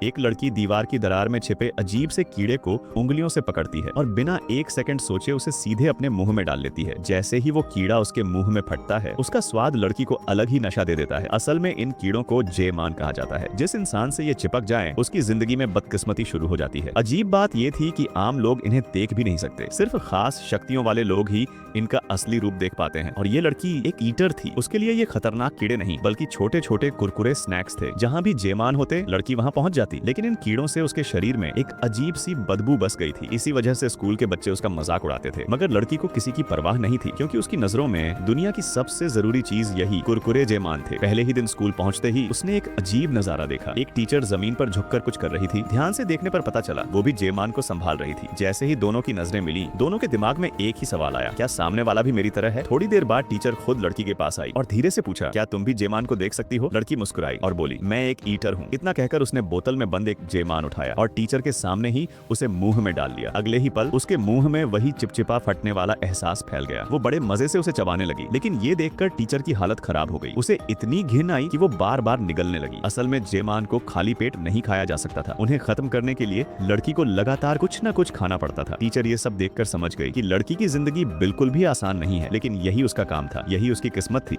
एक लड़की दीवार की दरार में छिपे अजीब से कीड़े को उंगलियों से पकड़ती है और बिना एक सेकंड सोचे उसे सीधे अपने मुंह में डाल लेती है। जैसे ही वो कीड़ा उसके मुंह में फटता है, उसका स्वाद लड़की को अलग ही नशा दे देता है। असल में इन कीड़ों को जेमान कहा जाता है। जिस इंसान से ये चिपक जाए, उसकी जिंदगी में बदकिस्मती शुरू हो जाती है। अजीब बात ये थी कि आम लोग इन्हें देख भी नहीं सकते। सिर्फ खास शक्तियों वाले लोग ही इनका असली रूप देख पाते हैं। और ये लड़की एक ईटर थी। उसके लिए ये खतरनाक कीड़े नहीं बल्कि छोटे छोटे कुरकुरे स्नैक्स थे। जहाँ भी जेमान होते, लड़की वहाँ पहुंच जाती। लेकिन इन कीड़ों से उसके शरीर में एक अजीब सी बदबू बस गई थी। इसी वजह से स्कूल के बच्चे उसका मजाक उड़ाते थे। मगर लड़की को किसी की परवाह नहीं थी, क्योंकि उसकी नजरों में दुनिया की सबसे जरूरी चीज यही कुरकुरे जेमान थे। पहले ही दिन स्कूल पहुंचते ही उसने एक अजीब नजारा देखा। एक टीचर जमीन पर झुककर कुछ कर रही थी। ध्यान से देखने पर पता चला वो भी जेमान को संभाल रही थी। जैसे ही दोनों की नजरें मिली, दोनों के दिमाग में एक ही सवाल आया, क्या सामने वाला भी मेरी तरह है? थोड़ी देर बाद टीचर खुद लड़की के पास आई और धीरे से पूछा, क्या तुम भी जेमान को देख सकती हो? लड़की मुस्कुराई और बोली, मैं एक ईटर हूँ। इतना कहकर उसने बोतल में बंद एक जेमान उठाया और टीचर के सामने ही उसे मुंह में डाल लिया। अगले ही पल उसके मुंह में वही चिपचिपा फटने वाला एहसास फैल गया। वो बड़े मजे से उसे चबाने लगी, लेकिन ये देखकर टीचर की हालत खराब हो गई। उसे इतनी घिन आई कि वो बार बार निगलने लगी। असल में जेमान को खाली पेट नहीं खाया जा सकता था। उन्हें खत्म करने के लिए लड़की को लगातार कुछ न कुछ खाना पड़ता था। टीचर ये सब देखकर समझ गई कि लड़की की जिंदगी बिल्कुल भी आसान नहीं है, लेकिन यही उसका काम था, यही उसकी किस्मत थी।